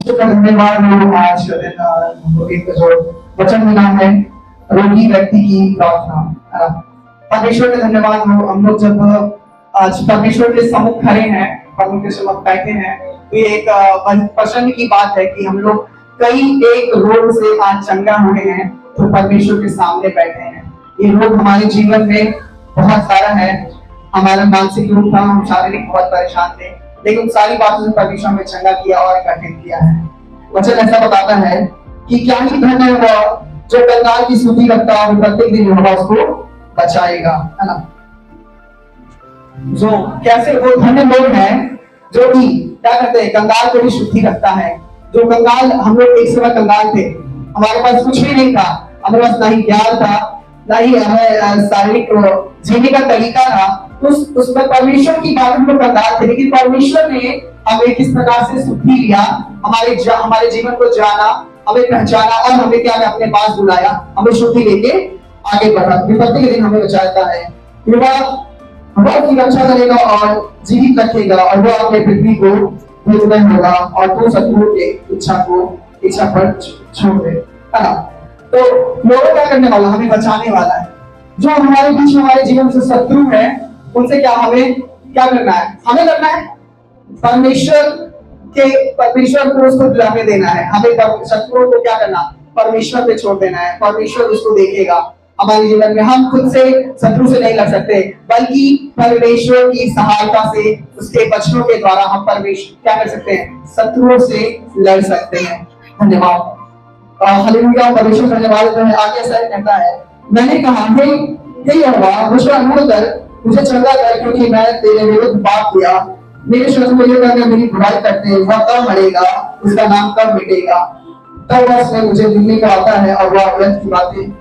धन्यवाद हो आज का दिन हम लोग एक जो वचन मिला है रोगी व्यक्ति की प्रार्थना। परमेश्वर का धन्यवाद हो। हम लोग जब आज परमेश्वर के सम्मुख खड़े हैं, परमेश्वर के सम्मुख बैठे हैं, तो ये एक प्रसन्न की बात है कि हम लोग कई एक रोग से आज चंगा हुए हैं, तो परमेश्वर के सामने बैठे हैं। ये रोग हमारे जीवन में बहुत सारा है। हमारा मानसिक रूप था, हम शारीरिक बहुत परेशान थे, लेकिन सारी बातों से परमेश्वर में चंगा किया और कठिन किया है। वचन ऐसा बताता है कि क्या ही धन्य हुआ जो कंगाल की स्तुति करता है, प्रत्येक दिन यहोवा उसको बचाएगा, है ना। जो कैसे वो धन्य लोग हैं जो कि क्या करते हैं, कंगाल को भी शुद्धि रखता है। जो कंगाल, हम लोग एक समय कंगाल थे, हमारे पास कुछ भी नहीं था, हमारे पास ना ही ज्ञान था, ना ही हमें शारीरिक जीने का तरीका था। उसमें परमेश्वर की बात हम लोग कंगाल थे, लेकिन परमेश्वर ने हमें किस प्रकार से शुद्धि लिया, हमारे जीवन को जाना, हमें पहचाना और हमें क्या अपने पास बुलाया, हमें शुद्धि लेके आगे बढ़ा। विपत्ति के दिन हमें बचाता है। वह की रक्षा करेगा और जीवित रखेगा, और वह अपने पृथ्वी को निर्दय होगा और तो शत्रुओं के इच्छा पर छोड़ दे, है ना। तो लोगों क्या करने वाला, हमें बचाने वाला है। जो हमारे बीच में हमारे जीवन से शत्रु है, उनसे क्या हमें क्या करना है, हमें करना है परमेश्वर को उसको दिलाने देना है। हमें शत्रुओं को क्या करना, परमेश्वर पे छोड़ देना है। परमेश्वर उसको देखेगा हमारे जीवन में। हम खुद से शत्रु से नहीं लड़ सकते, बल्कि परमेश्वर की सहायता से, उसके वचनों के द्वारा हम परमेश्वर क्या कर सकते हैं, शत्रुओं से लड़ सकते हैं। धन्यवाद। हालेलुया। परमेश्वर धन्यवाद है। आगे ऐसा कहता है, मैंने कहा हे यहोवा मुझ पर अनुग्रह कर, मुझे चंगा कर, क्योंकि मैं तेरे विरुद्ध पाप किया। मेरे शत्रु ये कहकर मेरी बुराई करते हैं, वह कब मरेगा, उसका नाम कब मिटेगा। तब वह मुझे मिलने को आता है और वह व्यर्थ की बातें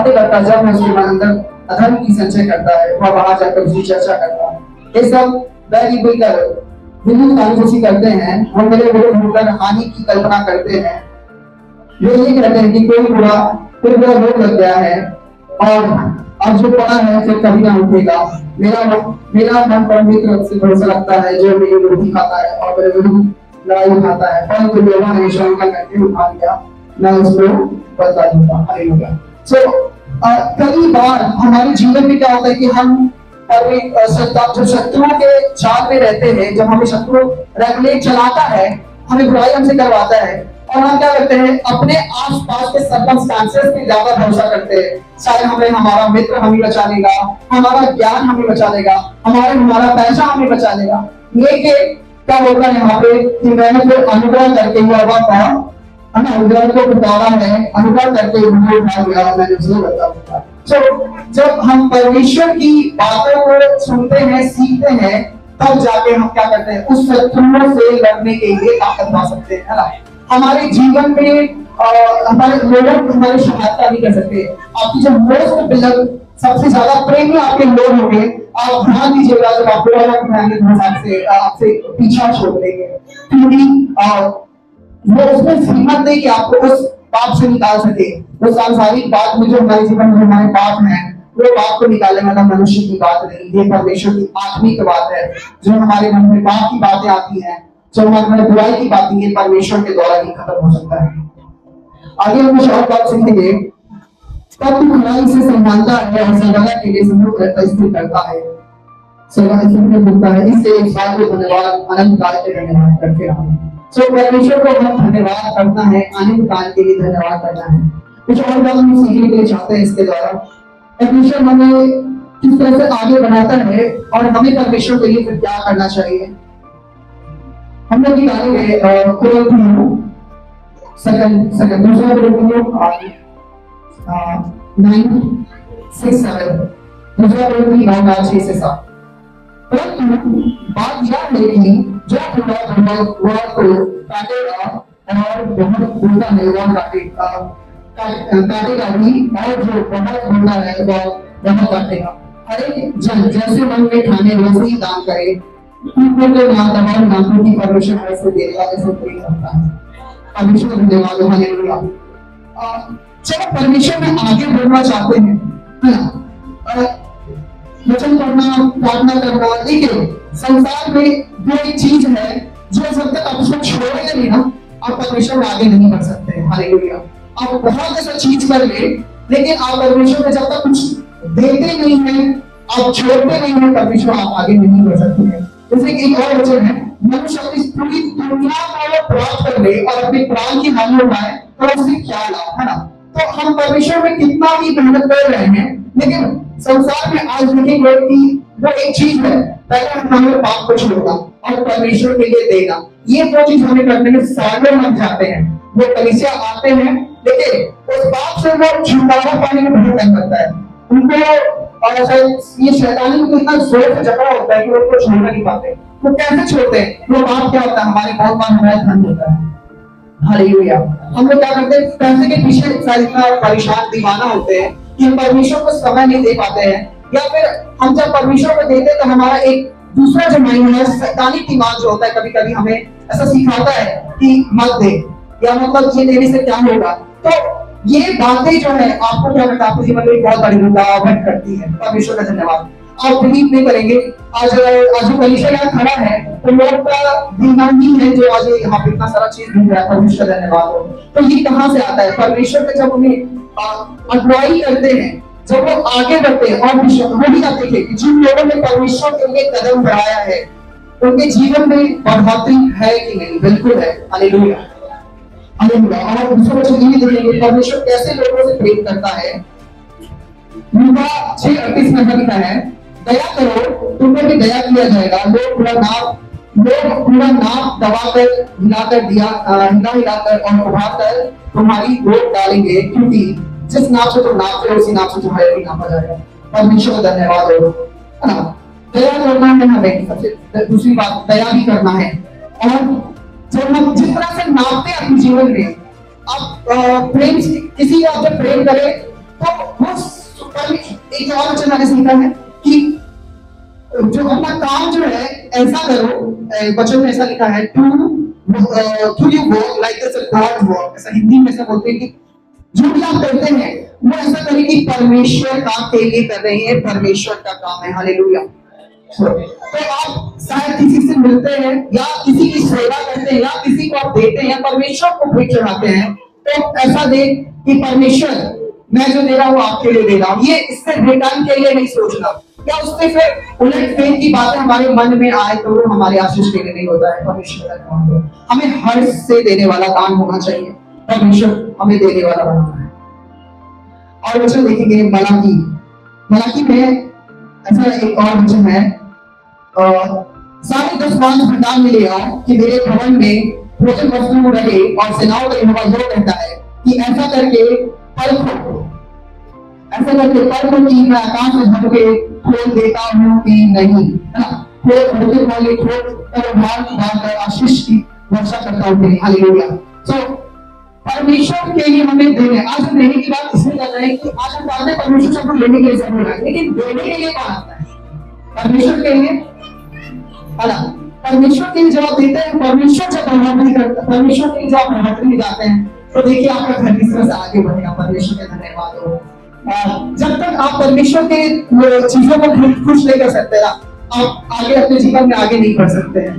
करता है। जब मैं उसके मन अंदर अधर्म की संचय करता है, वह वहां जाकर उसकी चर्चा करता है। ये सब बैरी बोलकर विनून कानूसी करते हैं, वो मेरे विरुद्ध होकर हानि की कल्पना करते हैं। वे ये कहते हैं कि कोई बुरा रोग लग गया है और अब जो पड़ा है फिर कभी ना उठेगा। मेरा मन परमेश्वर से भरोसा रखता है, जो मेरी रोटी खाता है और मेरे विरुद्ध लड़ाई उठाता है, परंतु यहोवा ने शरण करके उठा लिया, मैं उसको बदला दूंगा। हालेलुया। कई बार हमारे जीवन में क्या होता है कि हम जब शत्रुओं के जाल में रहते हैं, जब हमें शत्रु रेगुलेट चलाता है, हमें बुराई हमसे करवाता है, और हम क्या करते हैं, अपने आसपास के सर्कमस्टेंसेस पे ज्यादा भरोसा करते हैं। शायद हमारा मित्र हमें बचा लेगा, हमारा ज्ञान हमें बचा लेगा, हमारा पैसा हमें बचा लेगा। लेकिन क्या होगा यहाँ पे कि मैंने तो अनुग्रह करके हुआ था, अनुग्रह को बताया है, अनुग्रह करके मुझे उठा लिया, मैंने उसे बताया। जब हम परमेश्वर की बातों को सुनते हैं, सीखते हैं, तब जाके हम क्या करते हैं, उस शत्रुओं से लड़ने के लिए ताकत पा सकते हैं, है ना। हमारे जीवन में हमारे लोग हमारी सहायता नहीं कर सकते। आपकी जो मोस्ट बिलव, सबसे ज्यादा प्रेमी आपके लोग होंगे, आप ध्यान दीजिएगा, जब आप आपसे पीछा छोड़ देंगे, क्योंकि वो उसमें हिम्मत नहीं कि आपको उस पाप से निकाल सके। वो सांसारिक बात में जो हमारे जीवन में हमारे पाप है, वो पाप को निकालने वाला मनुष्य की बात नहीं, ये परमेश्वर की आत्मिक बात है। जो हमारे मन में पाप की बातें आती हैं, जो हमारे मन में बुराई की बातें, ये परमेश्वर के द्वारा ही खत्म हो सकता है। आगे हम कुछ और बात सीखेंगे। तब तू खुदाई से संभालता है और सर्वदा के लिए समूह स्थिर करता है, इससे इस बात को धन्यवाद अनंत काल के धन्यवाद करते रहो। परमेश्वर को हम धन्यवाद करना है, अनंत काल के लिए धन्यवाद करना है। कुछ और बात हम सीखने के लिए चाहते हैं इसके द्वारा। परमेश्वर हमें किस तरह से आगे बढ़ाता है और हमें परमेश्वर के लिए फिर क्या करना चाहिए। हम लोग निकालेंगे दूसरा 9:6-7, दूसरा 9:6-7। परंतु बात यह है कि जो हुआ को काटेगा और बहुत बुरा है वह काटेगा भी, और जो बहुत बुरा है वह काटेगा। हर एक जन जैसे मन में ठाने वैसे ही दान करे, नामों की परमेश्वर ऐसे देगा ऐसे प्रेम करता है। परमेश्वर धन्यवाद। हालेलुया। जब परमेश्वर में आगे बढ़ना चाहते हैं, है ना, वचन पढ़ना, प्रार्थना करना, लेकिन संसार में वो एक चीज है जो जब तक आप उसको छोड़ेंगे नहीं ना, आप परमेश्वर में आगे नहीं बढ़ सकते। हालेलुया। आप बहुत ऐसा चीज कर ले, लेकिन आप परमेश्वर में जब तक कुछ देते नहीं है, आप छोड़ते नहीं है, परमेश्वर आप आगे नहीं बढ़ सकते हैं। जैसे कि एक और वचन है, मनुष्य अपनी पूरी दुनिया को प्राप्त कर ले और अपने प्राण की हानि उठाए तो उससे क्या लाभ, है ना। तो हम परमेश्वर में कितना भी मेहनत कर रहे हैं, लेकिन संसार में आज देखेंगे कि वो एक चीज है, पहले हमें पाप को छोड़ना और परमेश्वर के लिए देना। ये दो चीज हमें करने में सालों लग जाते हैं। वो कलीसिया आते हैं, लेकिन उस पाप से वो छुटकारा पाने में बहुत टाइम लगता है उनको, और ये शैतानी को इतना जोर से जकड़ा होता है कि वो उसको छोड़ नहीं पाते। वो कैसे छोड़ते हैं? वो बात क्या होता है, हमारे बहुत बार हमारा धन होता है। हालेलुया। हम लोग क्या करते हैं, पैसे के पीछे इतना परेशान दीवाना होते हैं कि हम परमेश्वर को समय नहीं दे पाते हैं, या फिर हम जब परमेश्वर को देते हैं तो हमारा एक दूसरा जो माइंड है, शैतानी दिमाग जो होता है, कभी कभी हमें ऐसा सिखाता है कि मत दे, या मतलब ये देने से क्या होगा। तो ये बातें जो है आपको क्या करता है, आपके जीवन में बहुत बड़ी रुकावट करती है। परमेश्वर का धन्यवाद। आप बिलीव नहीं करेंगे, आज जो कलीसिया यहाँ खड़ा है तो लोग का दीवान ही है जो आज यहाँ पे इतना सारा चीज ढूंढ रहा है। परमेश्वर का धन्यवाद हो। तो ये कहाँ से आता है? परमेश्वर के जब उन्हें अगुवाई करते हैं, जब वो आगे बढ़ते हैं, और वही आप देखिए कि जिन लोगों ने परमेश्वर के लिए कदम बढ़ाया है उनके जीवन में बढ़ोतरी है कि नहीं? बिल्कुल है। हालेलुया। और दूसरा वचन ये देखेंगे, परमेश्वर कैसे लोगों से प्रेम करता है। लूका 6:38 में लिखा है, दया करो तुम पर भी दया किया जाएगा, लोग पूरा नाप दबाकर हिलाकर और उभारकर तुम्हारी गोद डालेंगे, क्योंकि जिस नाप से तुम नापते हो उसी नाप से तुम्हारे भी नापा जाएगा। परमेश्वर का धन्यवाद हो, है ना। दया करना है हमें, सबसे दूसरी बात दया भी करना है। और जब हम जिस तरह से नापते हैं अपने जीवन में, आप प्रेम किसी आप जब प्रेम करें तो वो एक और वचन मैंने सीखा है कि जो अपना काम जो है ऐसा करो, वचन में ऐसा लिखा है, to you work like this god work, ऐसा हिंदी में ऐसा बोलते हैं कि जो भी आप करते हैं वो ऐसा करें कि परमेश्वर काम के लिए कर रहे हैं, परमेश्वर का काम है। हालेलुया। तो आप शायद किसी से मिलते हैं या किसी की सेवा करते हैं या किसी को आप देते हैं, परमेश्वर को भेंट चढ़ाते हैं, तो ऐसा दे कि परमेश्वर मैं जो दे रहा हूँ आपके लिए दे रहा हूँ। ये इससे रिटर्न के लिए नहीं सोचना, या उससे फिर उलट फेर की बातें हमारे मन में आए तो वो हमारे आशीष के लिए नहीं होता है। परमेश्वर का काम है, हमें हर से देने वाला दान होना चाहिए, परमेश्वर हमें देने वाला बनाना है। और वचन देखेंगे मलाकी में ऐसा एक और वचन है, सारे 10 मांस भंडार में ले आओ कि मेरे भवन में भोजन वस्तु रहे, और सेनाओं का यहोवा यह कहता है कि ऐसा करके परखो कि मैं आकाश में झपके के खोल देता हूँ कि नहीं, है ना। खोल कर आशीष की वर्षा करता हूँ कि नहीं। हालेलुया। तो परमेश्वर के लिए हमें देने, आज हम देने की बात इसलिए कर रहे हैं कि आज हम जानते हैं परमेश्वर से हमको लेने के लिए जरूर है, लेकिन देने के लिए कौन आता है? परमेश्वर के लिए, है ना। परमेश्वर के लिए जवाब देते हैं, परमेश्वर जब बढ़ोतरी करता है, परमेश्वर के लिए जब बढ़ोतरी में जाते हैं तो देखिए आपका घर किस तरह से आगे बढ़ेगा। परमेश्वर का धन्यवाद हो। जब तक आप परमेश्वर के चीजों को खुश नहीं कर सकते ना, आप आगे अपने जीवन में आगे नहीं बढ़ सकते हैं।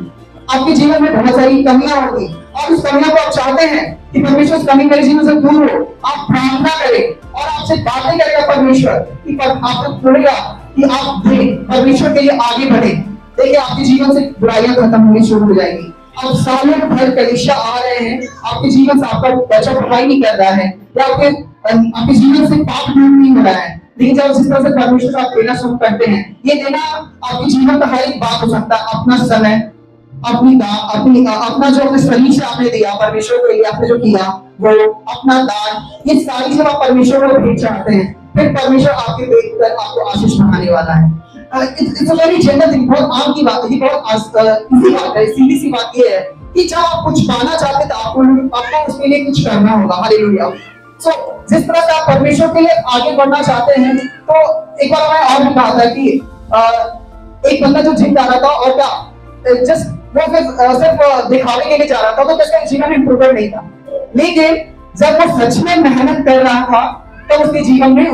आपके जीवन में बहुत सारी कमियां होंगी और उस कमियों को आप चाहते हैं कि परमेश्वर उस कमी मेरे जीवन से दूर हो। आप प्रार्थना करें और आपसे बातें करेगा परमेश्वर कि आपको बोलेगा कि आप परमेश्वर के लिए आगे बढ़े। देखिए आपके जीवन से बुराइयां खत्म होनी शुरू हो जाएंगी। आप सालों भर कलीसिया आ रहे हैं, आपके जीवन से आपका बच्चा पढ़ाई नहीं कर रहा है, या आपके जीवन से पाप दूर नहीं हो रहा है, लेकिन जब जिस तरह से परमेश्वर को आप देना शुरू करते हैं, ये देना आपके जीवन का हर एक बात हो सकता है। अपना समय, अपना जो अपने शरीर से आपने दिया परमेश्वर के लिए, आपने जो किया वो अपना दान, ये सारी जब आप परमेश्वर को भेंट चाहते हैं, फिर परमेश्वर आपके देखकर आपको आशीष बढ़ाने वाला है। It's a very general thing, बहुत आम की बात है, बहुत इजी बात है। सीधी सी बात ये है कि जब आप कुछ पाना चाहते हैं तो आपको उसके लिए कुछ करना होगा। हालेलुया। सो जिस तरह से आप परमेश्वर के लिए आगे बढ़ना चाहते हैं, तो एक बार मैं और भी कहा था कि एक बंदा जो जिम जा रहा था और क्या जस्ट वो सिर्फ दिखावे के लिए जा रहा था, तो उसका जीवन में इंप्रूवमेंट नहीं था, लेकिन जब वो सच में मेहनत कर रहा था तो उसके जीवन में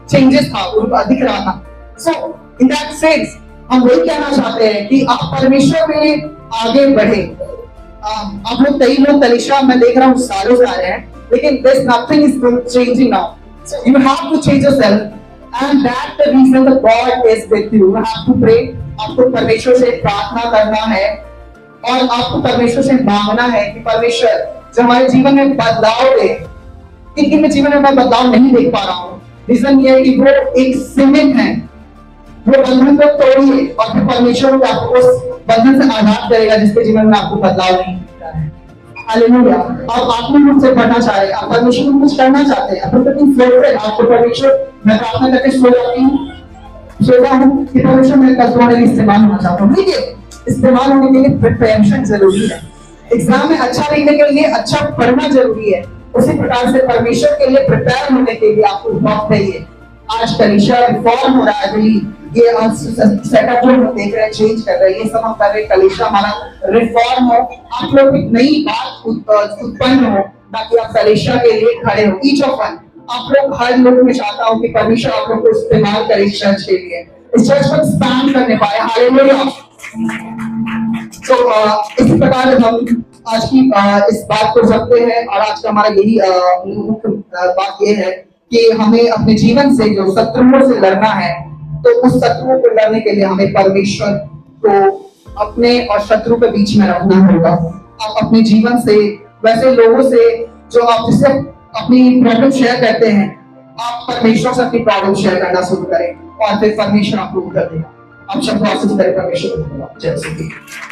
चेंजेस था, दिख रहा था। सो इन दैट सेंस हम वही कहना चाहते हैं कि आप परमेश्वर में आगे बढ़े, आप लोग कई लोग कलीसिया मैं देख रहा हूँ सालों से आ रहे हैं, लेकिन there's nothing is changing now. So you have to change yourself, and that's the reason that God is with you. You have to pray. आपको परमेश्वर से प्रार्थना करना है और आपको परमेश्वर से मांगना है कि परमेश्वर जो हमारे जीवन में बदलाव दे। इनके जीवन में मैं बदलाव नहीं देख पा रहा हूँ। रीजन ये है कि वो एक सीमित है, वो बंधन को तोड़िए और फिर परमेश्वर आपको उस बंधन से आजाद करेगा जिसके जीवन में आपको बदलाव नहीं दिखता है। हालेलुया। आप आत्मिक रूप से बढ़ना चाह रहे हैं, आप परमेश्वर को कुछ करना चाहते हैं, अपने प्रति फेवरेट आपको परमेश्वर मैं प्रार्थना करके सोचा हूँ कि परमेश्वर मैं कल तुम्हारे लिए इस्तेमाल होना चाहता हूँ। देखिए, इस्तेमाल होने के लिए प्रिपरेशन जरूरी है। एग्जाम में अच्छा लिखने के लिए अच्छा पढ़ना जरूरी है। उसी प्रकार से परमेश्वर के लिए प्रिपेयर होने के लिए आपको वक्त चाहिए। आज कलीसिया रिफॉर्म हो रहा है, ये सेटअप जो हम देख रहे हैं चेंज कर रहे हैं, ये सब हम कर रहे हैं। कलीसिया हमारा रिफॉर्म हो, आप लोग एक नई बात उत्पन्न हो ताकि आप कलीसिया के लिए खड़े हो। ईच ऑफ वन आप लोग हर लोग में चाहता हूँ कि परमेश्वर आप लोग को इस्तेमाल करे इस चर्च के लिए, इस चर्च को एक्सपैंड करने पाए। हालेलुया। तो इसी प्रकार हम आज की इस बात को रखते हैं और आज का हमारा यही मुख्य बात ये है कि हमें अपने जीवन से जो शत्रुओं से लड़ना है, तो उस शत्रुओं को लड़ने के लिए हमें परमेश्वर को अपने और शत्रु के बीच में रखना होगा। आप अपने जीवन से वैसे लोगों से जो आप जिससे अपनी प्रॉब्लम शेयर करते हैं, आप परमेश्वर से अपनी प्रॉब्लम शेयर करना शुरू करें और फिर परमेश्वर आपको उत्तर देगा। आप शब्द आशीष करें परमेश्वर। जय श्री कृष्ण।